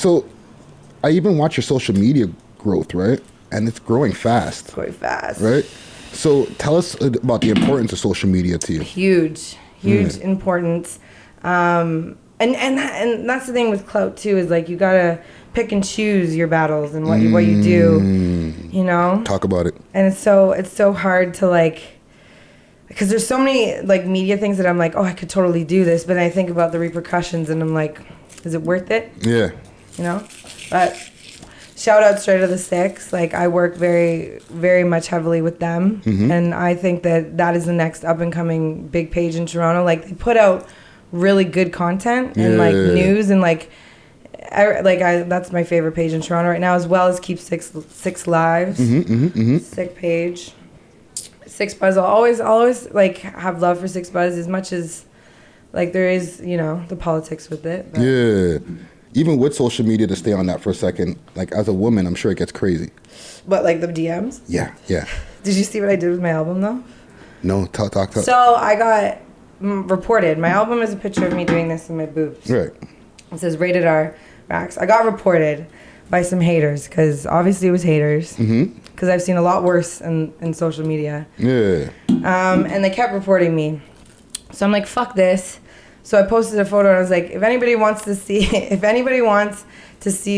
So I even watch your social media growth, right? And it's growing fast. It's going fast. Right? So tell us about the importance of social media to you. Huge importance. And that's the thing with Clout too, is like you gotta pick and choose your battles and what you do, you know? Talk about it. And it's so hard to like, because there's so many like media things that I'm like, oh, I could totally do this, but I think about the repercussions and I'm like, is it worth it? Yeah. You know? But shout out straight to the Six. Like I work very, very much heavily with them, and I think that is the next up and coming big page in Toronto. Like they put out really good content and like news and like that's my favorite page in Toronto right now, as well as Keep Six Lives. Sick page. Six Buzz. I'll always like have love for Six Buzz as much as like there is, you know, the politics with it. But. Yeah. Even with social media, to stay on that for a second, like as a woman, I'm sure it gets crazy. But like the DMs? Yeah. Did you see what I did with my album though? No, talk. So I got reported. My album is a picture of me doing this in my boobs. Right. It says rated R, Raxx. I got reported by some haters, because obviously it was haters. Because I've seen a lot worse in social media. Yeah. And they kept reporting me. So I'm like, fuck this. So I posted a photo and I was like, if anybody wants to see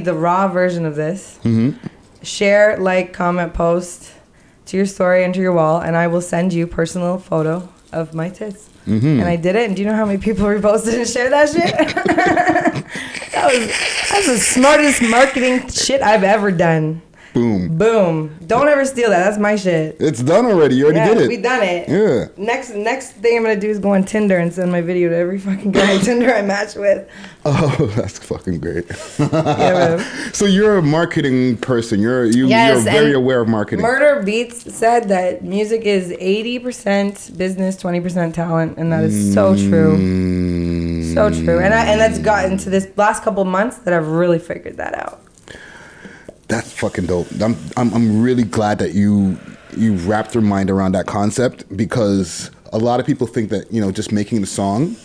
the raw version of this, share, like, comment, post to your story and to your wall, and I will send you a personal photo of my tits. And I did it, and do you know how many people reposted and shared that shit? That's the smartest marketing shit I've ever done. Boom. Don't ever steal that. That's my shit. It's done already. You already did it. We done it. Yeah. Next thing I'm gonna do is go on Tinder and send my video to every fucking guy on Tinder I match with. Oh, that's fucking great. Yeah, man. So you're a marketing person. You're very aware of marketing. Murder Beats said that music is 80% business, 20% talent, and that is so true. So true. And that's gotten to this last couple months that I've really figured that out. That's fucking dope. I'm really glad that you wrapped your mind around that concept, because a lot of people think that, you know, just making the song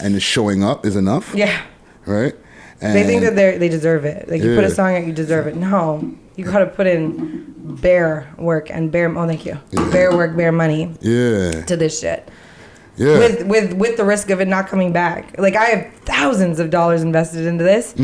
and just showing up is enough. Yeah. Right? And they think that they deserve it. Like you put a song out, you deserve it. No. You gotta put in bare work and bare work, bare money to this shit. Yeah. With the risk of it not coming back. Like I have thousands of dollars invested into this.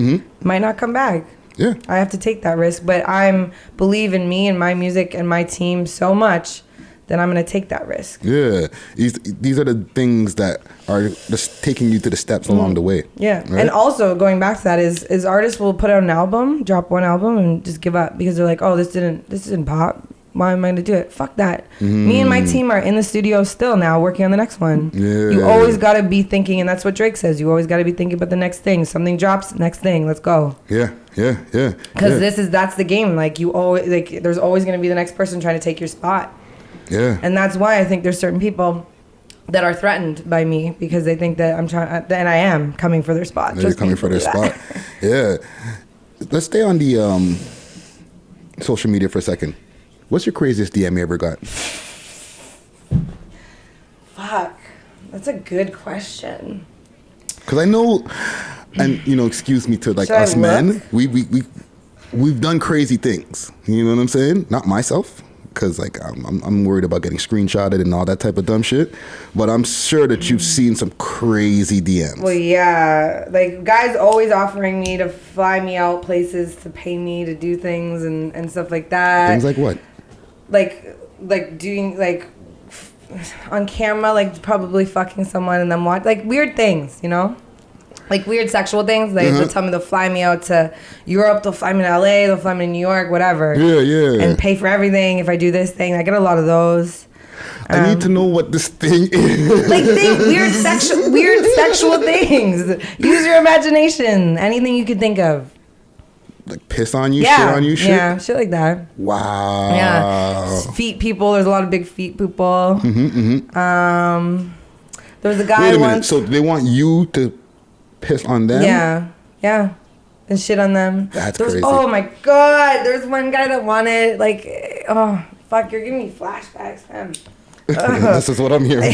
Might not come back. Yeah. I have to take that risk, but I believe in me and my music and my team so much that I'm going to take that risk. Yeah. These are the things that are just taking you to the steps along the way. Yeah. Right? And also going back to that is artists will put out an album, drop one album and just give up because they're like, oh, this didn't pop. Why am I going to do it? Fuck that. Me and my team are in the studio still now working on the next one. Yeah. You always got to be thinking, and that's what Drake says, you always got to be thinking about the next thing. Something drops, next thing, let's go. Yeah. Because that's the game. Like you always, like there's always going to be the next person trying to take your spot. Yeah. And that's why I think there's certain people that are threatened by me because they think that I'm trying, and I am coming for their spot. You're coming for their spot. Yeah. Let's stay on the social media for a second. What's your craziest DM you ever got? Fuck. That's a good question. Because I know, and you know, excuse me to like us men, we've done crazy things. You know what I'm saying? Not myself, because like I'm worried about getting screenshotted and all that type of dumb shit. But I'm sure that you've seen some crazy DMs. Well, yeah, like guys always offering me to fly me out places to pay me to do things and stuff like that. Things like what? Like doing like on camera, like probably fucking someone and then watch like weird things, you know, like weird sexual things. Like they'll tell me they'll fly me out to Europe, they'll fly me to LA, they'll fly me to New York, whatever. Yeah. And pay for everything if I do this thing. I get a lot of those. I need to know what this thing is. Like weird sexual things. Use your imagination. Anything you can think of. Like piss on you, shit on you, shit? Yeah, shit like that. Wow. Yeah. Feet people. There's a lot of big feet people. There was a guy Wait a minute. once. So they want you to piss on them? Yeah. And shit on them. That's crazy. Oh my God. There's one guy that wanted, like, oh, fuck, you're giving me flashbacks, fam. This is what I'm here for.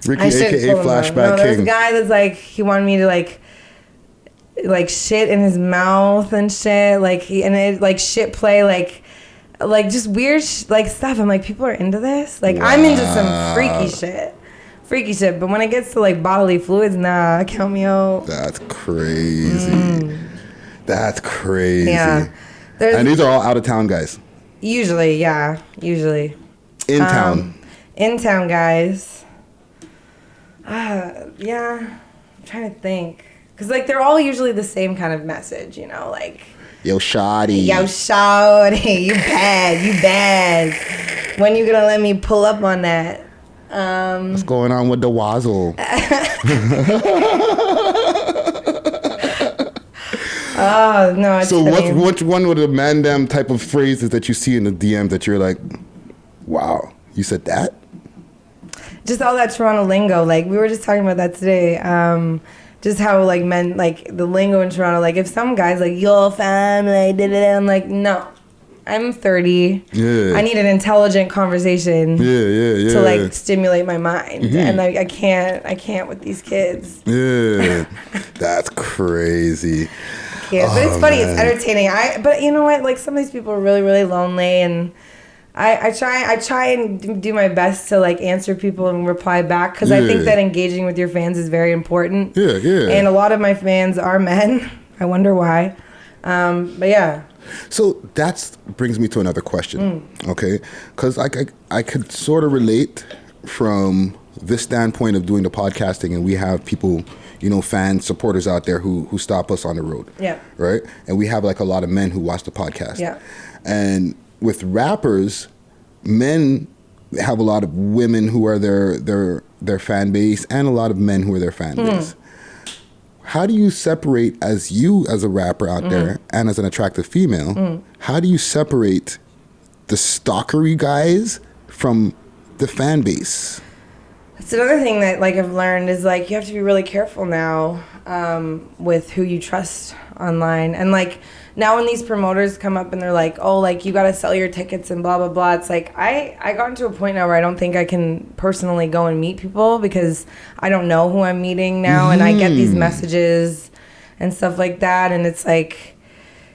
Ricky, a.k.a. Flashback King. There's a guy that's like, he wanted me to, like, like shit in his mouth and shit, like and it like shit play like just weird like stuff. I'm like, people are into this. Like, wow. I'm into some freaky shit. But when it gets to like bodily fluids, nah, count me out. That's crazy. That's crazy. Yeah. And these are all out of town guys. Usually. In town guys. Yeah. I'm trying to think. Because, like, they're all usually the same kind of message, you know? Like, yo, shawty. You bad. When you gonna let me pull up on that? What's going on with the wazzle? Oh, no, it's so funny. what's one of the mandem type of phrases that you see in the DM that you're like, wow, you said that? Just all that Toronto lingo. Like, we were just talking about that today. Just how, like, men, like, the lingo in Toronto. Like, if some guy's like, your family, I'm like, no. I'm 30. Yeah. I need an intelligent conversation. Yeah. To, like, stimulate my mind. Mm-hmm. And I can't with these kids. Yeah. That's crazy. Yeah, but it's funny. Man. It's entertaining. But you know what? Like, some of these people are really, really lonely, and I try and do my best to like answer people and reply back, because I think that engaging with your fans is very important. Yeah. And a lot of my fans are men. I wonder why. But yeah. So that brings me to another question. Okay, because I could sort of relate from this standpoint of doing the podcasting, and we have people, you know, fans, supporters out there who stop us on the road. Yeah. Right? And we have like a lot of men who watch the podcast. Yeah. And with rappers, men have a lot of women who are their fan base, and a lot of men who are their fan base. How do you separate, as a rapper out there and as an attractive female, how do you separate the stalkery guys from the fan base? That's another thing that like I've learned is like you have to be really careful now with who you trust online. And like now when these promoters come up and they're like, oh, like you got to sell your tickets and blah, blah, blah. It's like I got to a point now where I don't think I can personally go and meet people because I don't know who I'm meeting now. And I get these messages and stuff like that. And it's like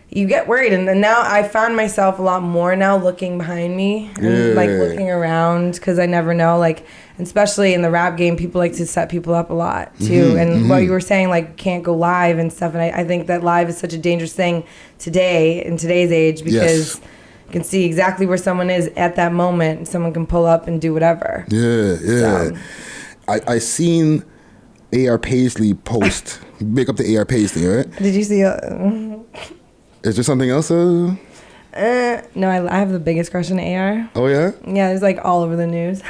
you get worried. And then now I found myself a lot more now looking behind me and like looking around because I never know. Like, especially in the rap game, people like to set people up a lot too. And what you were saying, like, can't go live and stuff. And I think that live is such a dangerous thing today, in today's age, because you can see exactly where someone is at that moment. Someone can pull up and do whatever. Yeah. So. I seen A.R. Paisley post. Big up to A.R. Paisley, right? Did you see? Is there something else? No, I have the biggest crush on AR. Oh, yeah? Yeah, it's like all over the news.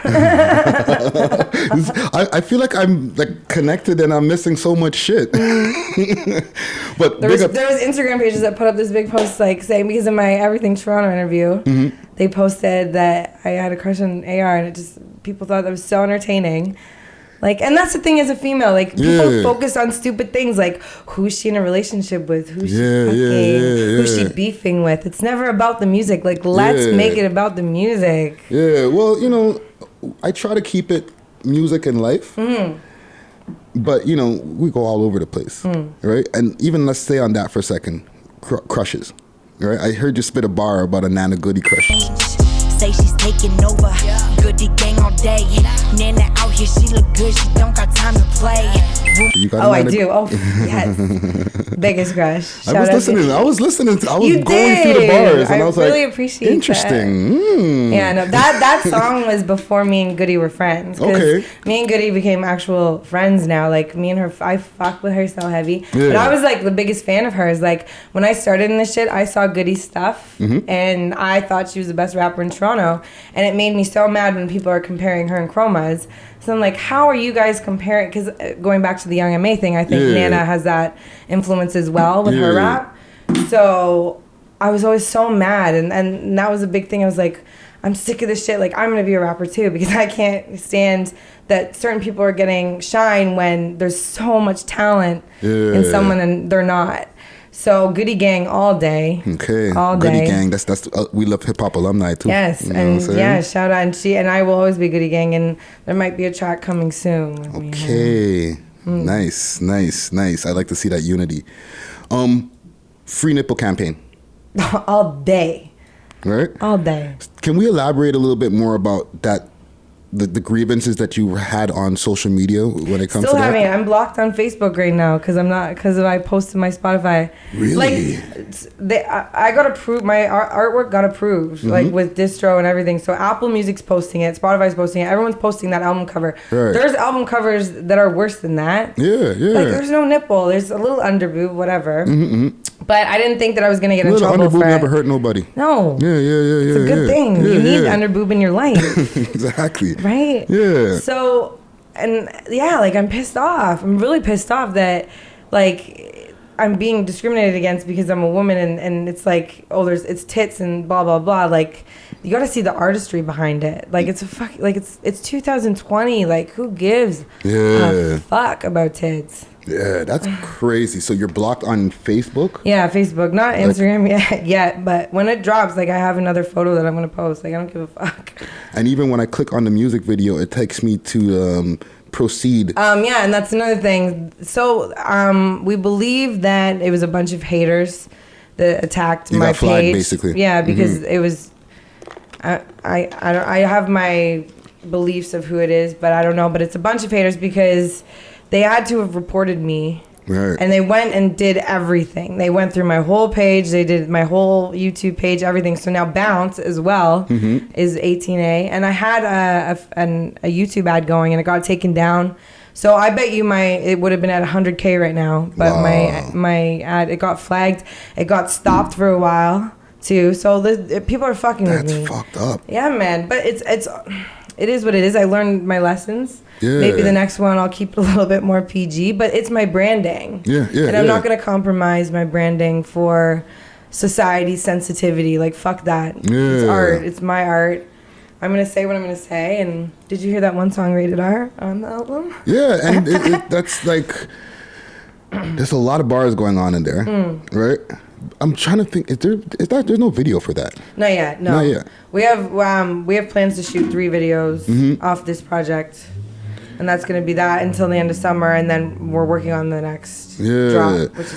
I feel like I'm like connected and I'm missing so much shit. But there was Instagram pages that put up this big post like saying, because of my Everything Toronto interview, they posted that I had a crush on AR, and it just, people thought that was so entertaining. Like, and that's the thing as a female, like, people focus on stupid things, like, who's she in a relationship with? Who's she fucking? Who's she beefing with? It's never about the music. Like, let's make it about the music. Yeah, well, you know, I try to keep it music and life. But, you know, we go all over the place, right? And even, let's stay on that for a second, crushes, right? I heard you spit a bar about a Nana Goody crush. Say she's taking over, Goody gang all day. Nana out here, she look good, she don't got time to play. I do. Oh, yes. Biggest crush. I was listening. I was going through the bars, and I was really like, appreciate interesting. That. Yeah, no, that song was before me and Goody were friends. Okay. Me and Goody became actual friends now. Like, me and her, I fuck with her so heavy. Yeah. But I was like the biggest fan of hers. Like, when I started in this shit, I saw Goody's stuff, and I thought she was the best rapper in Toronto, and it made me so mad when people are comparing her and Chromas. So I'm like, how are you guys comparing? Because going back to the Young M.A. thing, I think Nana has that influence as well with her rap. So I was always so mad, and that was a big thing. I was like, I'm sick of this shit. Like, I'm going to be a rapper too, because I can't stand that certain people are getting shine when there's so much talent in someone and they're not. So Goody Gang all day. Okay. All day. Goody Gang. That's we love hip hop alumni too. Yes, you know, and shout out, and I will always be Goody Gang, and there might be a track coming soon. Okay. Nice. I like to see that unity. Free nipple campaign. All day. Right? All day. Can we elaborate a little bit more about that? The grievances that you had on social media when it comes Still to having it. that? I'm blocked on Facebook right now because I posted my Spotify. Really? Like, I got approved. My artwork got approved, like with distro and everything. So Apple Music's posting it, Spotify's posting it. Everyone's posting that album cover. Right. There's album covers that are worse than that. Yeah. Like there's no nipple. There's a little underboob, whatever. But I didn't think that I was gonna get in trouble for it. Underboob never hurt nobody. No. Yeah. It's a good thing. You need underboob in your life. Exactly. Right? Yeah. So, and yeah, like I'm pissed off. I'm really pissed off that like I'm being discriminated against because I'm a woman and it's like, oh, it's tits and blah, blah, blah. Like, you got to see the artistry behind it. Like, it's 2020. Like, who gives a fuck about tits? Yeah, that's crazy. So you're blocked on Facebook? Yeah, Facebook. Not Instagram yet, but when it drops, like I have another photo that I'm going to post. Like I don't give a fuck. And even when I click on the music video, it takes me to proceed. Yeah, and that's another thing. So we believe that it was a bunch of haters that attacked my got flagged, page. basically. Yeah, because it was... I have my beliefs of who it is, but I don't know. But it's a bunch of haters because... they had to have reported me, right. And they went and did everything. They went through my whole page. They did my whole YouTube page, everything. So now Bounce as well is 18A. And I had a YouTube ad going, and it got taken down. So I bet you it would have been at 100K right now. But my ad, it got flagged. It got stopped for a while too. So people are fucking with me. That's fucked up. Yeah, man. But it is what it is. I learned my lessons. Yeah. Maybe the next one I'll keep it a little bit more PG, but it's my branding. Yeah. And I'm not going to compromise my branding for society sensitivity. Like, fuck that. Yeah. It's art. It's my art. I'm going to say what I'm going to say. And did you hear that one song, Rated R, on the album? Yeah, and that's like, there's a lot of bars going on in there, right? I'm trying to think. There's no video for that? Not yet. No. Not yet. We have plans to shoot 3 videos off this project, and that's going to be that until the end of summer, and then we're working on the next drop, which is